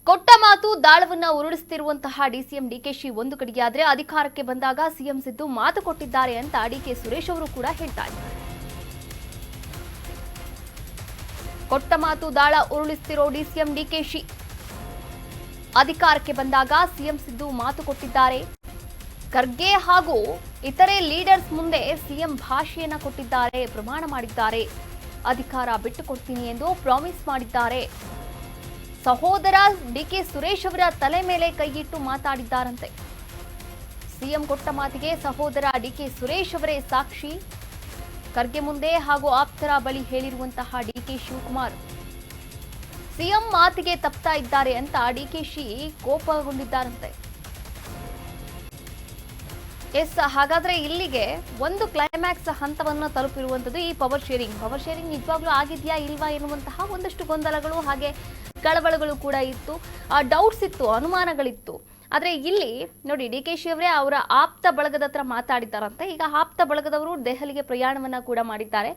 ಕೊಟ್ಟ ಮಾತು ದಾಳವನ್ನ ಉರುಳಿಸುತ್ತಿರುವಂತಹ ಡಿಸಿಎಂ ಡಿಕೆಶಿ ಒಂದು ಕಡೆಯಾದ್ರೆ ಅಧಿಕಾರಕ್ಕೆ ಬಂದಾಗ ಸಿಎಂ ಸಿದ್ದು ಮಾತು ಕೊಟ್ಟಿದ್ದಾರೆ ಅಂತ ಡಿಕೆ ಸುರೇಶ್ ಅವರು ಕೂಡ ಹೇಳ್ತಾ ಇದ್ದಾರೆ. ಕೊಟ್ಟ ಮಾತು ದಾಳ ಉರುಳಿಸುತ್ತಿರೋ ಡಿಸಿಎಂ ಡಿಕೆಶಿ ಅಧಿಕಾರಕ್ಕೆ ಬಂದಾಗ ಸಿಎಂ ಸಿದ್ದು ಮಾತು ಕೊಟ್ಟಿದ್ದಾರೆ. ಖರ್ಗೆ ಹಾಗೂ ಇತರೆ ಲೀಡರ್ಸ್ ಮುಂದೆ ಸಿಎಂ ಭಾಷೆಯನ್ನ ಕೊಟ್ಟಿದ್ದಾರೆ, ಪ್ರಮಾಣ ಮಾಡಿದ್ದಾರೆ. ಅಧಿಕಾರ ಬಿಟ್ಟುಕೊಡ್ತೀನಿ ಎಂದು ಪ್ರಾಮಿಸ್ ಮಾಡಿದ್ದಾರೆ. ಸಹೋದರ ಡಿಕೆ ಸುರೇಶ್ ಅವರ ತಲೆ ಮೇಲೆ ಕೈಯಿಟ್ಟು ಮಾತಾಡಿದ್ದಾರಂತೆ. ಸಿಎಂ ಕೊಟ್ಟ ಮಾತಿಗೆ ಸಹೋದರ ಡಿಕೆ ಸುರೇಶ್ ಅವರೇ ಸಾಕ್ಷಿ. ಖರ್ಗೆ ಮುಂದೆ ಹಾಗೂ ಆಪ್ತರ ಬಳಿ ಹೇಳಿರುವಂತಹ ಡಿಕೆ ಶಿವಕುಮಾರ್ ಸಿಎಂ ಮಾತಿಗೆ ತಪ್ತಾ ಇದ್ದಾರೆ ಅಂತ ಡಿಕೆಶಿ ಕೋಪಗೊಂಡಿದ್ದಾರಂತೆ. ಹಾಗಾದ್ರೆ ಇಲ್ಲಿಗೆ ಒಂದು ಕ್ಲೈಮ್ಯಾಕ್ಸ್ ಹಂತವನ್ನು ತಲುಪಿರುವಂತದ್ದು ಈ ಪವರ್ ಶೇರಿಂಗ್ ನಿಜವಾಗ್ಲೂ ಆಗಿದ್ಯಾ ಇಲ್ವಾ ಎನ್ನುವಂತಹ ಒಂದಷ್ಟು ಗೊಂದಲಗಳು ಹಾಗೆ ಕಳವಳಗಳು ಕೂಡ ಇತ್ತು, ಡೌಟ್ಸ್ ಇತ್ತು, ಅನುಮಾನಗಳಿತ್ತು. ಆದ್ರೆ ಇಲ್ಲಿ ನೋಡಿ ಡಿಕೆಶಿ ಅವರೇ ಅವರ ಆಪ್ತ ಬಳಗದ ಹತ್ರ ಮಾತಾಡಿದ್ದಾರಂತೆ. ಈಗ ಆಪ್ತ ಬಳಗದವರು ದೆಹಲಿಗೆ ಪ್ರಯಾಣವನ್ನ ಕೂಡ ಮಾಡಿದ್ದಾರೆ.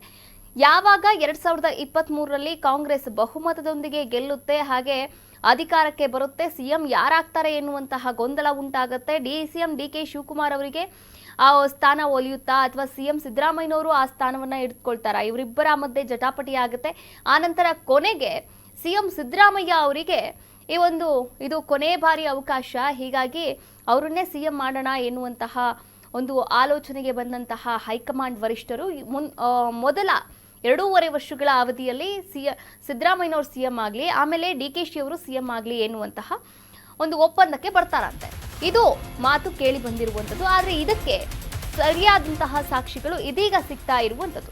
ಯಾವಾಗ 2023ರಲ್ಲಿ ಕಾಂಗ್ರೆಸ್ ಬಹುಮತದೊಂದಿಗೆ ಗೆಲ್ಲುತ್ತೆ ಹಾಗೆ ಅಧಿಕಾರಕ್ಕೆ ಬರುತ್ತೆ, ಸಿಎಂ ಯಾರಾಗ್ತಾರೆ ಎನ್ನುವಂತಹ ಗೊಂದಲ ಉಂಟಾಗುತ್ತೆ. ಸಿಎಂ ಡಿಕೆ ಶಿವಕುಮಾರ್ ಅವರಿಗೆ ಆ ಸ್ಥಾನ ಒಲಿಯುತ್ತಾ ಅಥವಾ ಸಿಎಂ ಸಿದ್ದರಾಮಯ್ಯನವರು ಆ ಸ್ಥಾನವನ್ನ ಹಿಡಿದುಕೊಳ್ತಾರ, ಇವರಿಬ್ಬರ ಮಧ್ಯೆ ಜಟಾಪಟಿ ಆಗುತ್ತೆ. ಆನಂತರ ಕೊನೆಗೆ ಸಿಎಂ ಸಿದ್ದರಾಮಯ್ಯ ಅವರಿಗೆ ಇದು ಕೊನೆ ಬಾರಿ ಅವಕಾಶ, ಹೀಗಾಗಿ ಅವರನ್ನೇ ಸಿಎಂ ಮಾಡೋಣ ಎನ್ನುವಂತಹ ಒಂದು ಆಲೋಚನೆಗೆ ಬಂದಂತಹ ಹೈಕಮಾಂಡ್ ವರಿಷ್ಠರು ಮೊದಲ 2.5 ವರ್ಷಗಳ ಅವಧಿಯಲ್ಲಿ ಸಿದ್ದರಾಮಯ್ಯನವರು ಸಿಎಂ ಆಗಲಿ, ಆಮೇಲೆ ಡಿಕೆಶಿ ಅವರು ಸಿಎಂ ಆಗಲಿ ಎನ್ನುವಂತಹ ಒಂದು ಒಪ್ಪಂದಕ್ಕೆ ಬರ್ತಾರಂತೆ. ಇದು ಮಾತು ಕೇಳಿ ಬಂದಿರುವಂಥದ್ದು. ಆದರೆ ಇದಕ್ಕೆ ಸರಿಯಾದಂತಹ ಸಾಕ್ಷಿಗಳು ಇದೀಗ ಸಿಗ್ತಾ ಇರುವಂಥದ್ದು.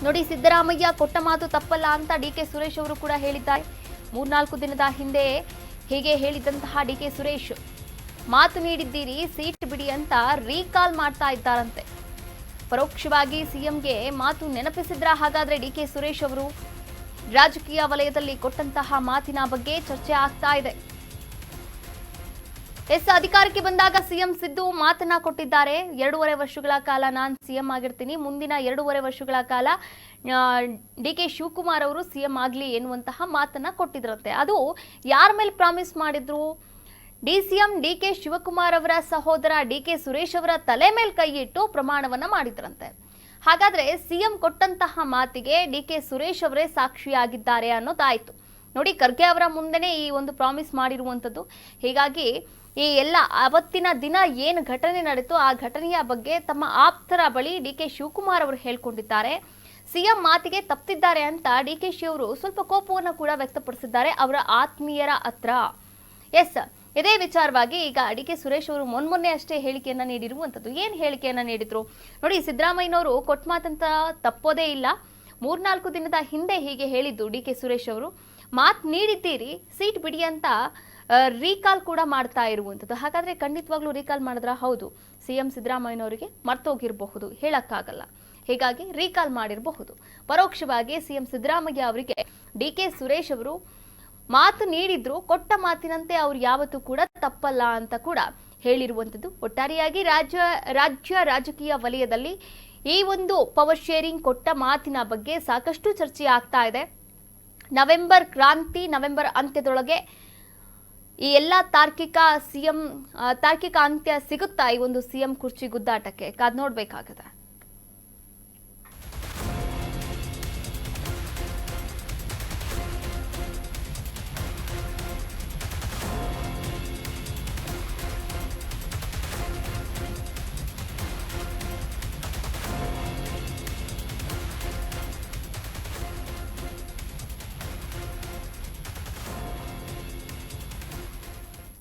ನೋಡಿ, ಸಿದ್ದರಾಮಯ್ಯ ಕೊಟ್ಟ ಮಾತು ತಪ್ಪಲ್ಲ ಅಂತ ಡಿಕೆ ಸುರೇಶ್ ಅವರು ಕೂಡ ಹೇಳಿದ್ದಾರೆ. 3-4 ದಿನದ ಹಿಂದೆ ಹೀಗೆ ಹೇಳಿದಂತಹ ಡಿಕೆ ಸುರೇಶ್ ಮಾತು ನೀಡಿದ್ದೀರಿ, ಸೀಟ್ ಬಿಡಿ ಅಂತ ರೀಕಾಲ್ ಮಾಡ್ತಾ ಇದ್ದಾರಂತೆ. ಪರೋಕ್ಷವಾಗಿ ಸಿಎಂಗೆ ಮಾತು ನೆನಪಿಸಿದ್ರ ಹಾಗಾದ್ರೆ ಡಿಕೆ ಸುರೇಶ್ ಅವರು? ರಾಜಕೀಯ ವಲಯದಲ್ಲಿ ಕೊಟ್ಟಂತಹ ಮಾತಿನ ಬಗ್ಗೆ ಚರ್ಚೆ ಆಗ್ತಾ ಇದೆ. ಅಧಿಕಾರಕ್ಕೆ ಬಂದಾಗ ಸಿಎಂ ಸಿದ್ದು ಮಾತನ್ನ ಕೊಟ್ಟಿದ್ದಾರೆ. 2.5 ವರ್ಷಗಳ ಕಾಲ ನಾನು ಸಿಎಂ ಆಗಿರ್ತೀನಿ, ಮುಂದಿನ 2.5 ವರ್ಷಗಳ ಕಾಲ ಡಿಕೆ ಶಿವಕುಮಾರ್ ಅವರು ಸಿಎಂ ಆಗ್ಲಿ ಎನ್ನುವಂತಹ ಮಾತನ್ನ ಕೊಟ್ಟಿದ್ರಂತೆ. ಅದು ಯಾರ ಮೇಲೆ ಪ್ರಾಮಿಸ್ ಮಾಡಿದ್ರು? ಡಿಸಿಎಂ ಡಿಕೆ ಶಿವಕುಮಾರ್ ಅವರ ಸಹೋದರ ಡಿಕೆ ಸುರೇಶ್ ಅವರ ತಲೆ ಮೇಲೆ ಕೈ ಇಟ್ಟು ಪ್ರಮಾಣವನ್ನ ಮಾಡಿದ್ರಂತೆ. ಹಾಗಾದ್ರೆ ಸಿಎಂ ಕೊಟ್ಟಂತಹ ಮಾತಿಗೆ ಡಿಕೆ ಸುರೇಶ್ ಅವರೇ ಸಾಕ್ಷಿಯಾಗಿದ್ದಾರೆ ಅನ್ನೋದಾಯ್ತು. ನೋಡಿ, ಖರ್ಗೆ ಅವರ ಮುಂದೆನೆ ಈ ಒಂದು ಪ್ರಾಮಿಸ್ ಮಾಡಿರುವಂಥದ್ದು. ಹೀಗಾಗಿ ಈ ಎಲ್ಲ ಅವತ್ತಿನ ದಿನ ಏನು ಘಟನೆ ನಡೆಯಿತು ಆ ಘಟನೆಯ ಬಗ್ಗೆ ತಮ್ಮ ಆಪ್ತರ ಬಳಿ ಡಿಕೆ ಶಿವಕುಮಾರ್ ಅವರು ಹೇಳ್ಕೊಂಡಿದ್ದಾರೆ. ಸಿಎಂ ಮಾತಿಗೆ ತಪ್ಪಿದ್ದಾರೆ ಅಂತ ಡಿಕೆಶಿ ಅವರು ಸ್ವಲ್ಪ ಕೋಪವನ್ನು ಕೂಡ ವ್ಯಕ್ತಪಡಿಸಿದ್ದಾರೆ ಅವರ ಆತ್ಮೀಯರ ಹತ್ರ. ಇದೇ ವಿಚಾರವಾಗಿ ಈಗ ಡಿಕೆ ಸುರೇಶ್ ಅವರು ಮೊನ್ನೆ ಅಷ್ಟೇ ಹೇಳಿಕೆಯನ್ನ ನೀಡಿರುವಂಥದ್ದು. ಏನು ಹೇಳಿಕೆಯನ್ನ ನೀಡಿದ್ರು ನೋಡಿ, ಸಿದ್ದರಾಮಯ್ಯನವರು ಕೊಟ್ಟ ಮಾತಂತ ತಪ್ಪೋದೇ ಇಲ್ಲ. 3-4 ದಿನದ ಹಿಂದೆ ಹೀಗೆ ಹೇಳಿದ್ದು ಡಿಕೆ ಸುರೇಶ್ ಅವರು, ಮಾತು ನೀಡಿದ್ದೀರಿ, ಸೀಟ್ ಬಿಡಿ ಅಂತ ರೀಕಾಲ್ ಕೂಡ ಮಾಡ್ತಾ ಇರುವಂಥದ್ದು. ಹಾಗಾದ್ರೆ ಖಂಡಿತವಾಗ್ಲೂ ರೀಕಾಲ್ ಮಾಡಿದ್ರ? ಹೌದು, ಸಿಎಂ ಸಿದ್ದರಾಮಯ್ಯನವರಿಗೆ ಮರ್ತೋಗಿರಬಹುದು, ಹೇಳಕ್ಕಾಗಲ್ಲ, ಹೀಗಾಗಿ ರೀಕಾಲ್ ಮಾಡಿರಬಹುದು. ಪರೋಕ್ಷವಾಗಿ ಸಿಎಂ ಸಿದ್ದರಾಮಯ್ಯ ಅವರಿಗೆ ಡಿಕೆ ಸುರೇಶ್ ಅವರು ಮಾತು ನೀಡಿದ್ರು, ಕೊಟ್ಟ ಮಾತಿನಂತೆ ಅವ್ರು ಯಾವತ್ತೂ ಕೂಡ ತಪ್ಪಲ್ಲ ಅಂತ ಕೂಡ ಹೇಳಿರುವಂಥದ್ದು. ಒಟ್ಟಾರೆಯಾಗಿ ರಾಜ್ಯ ರಾಜಕೀಯ ವಲಯದಲ್ಲಿ ಈ ಒಂದು ಪವರ್ ಶೇರಿಂಗ್ ಕೊಟ್ಟ ಮಾತಿನ ಬಗ್ಗೆ ಸಾಕಷ್ಟು ಚರ್ಚೆ ಆಗ್ತಾ ಇದೆ. ನವೆಂಬರ್ ಅಂತ್ಯದೊಳಗೆ ಈ ಎಲ್ಲ ತಾರ್ಕಿಕ ಅಂತ್ಯ ಸಿಗುತ್ತಾ ಈ ಒಂದು ಸಿಎಂ ಕುರ್ಚಿ ಗುದ್ದಾಟಕ್ಕೆ? ಕಾದ್ ನೋಡ್ಬೇಕಾಗತ್ತೆ.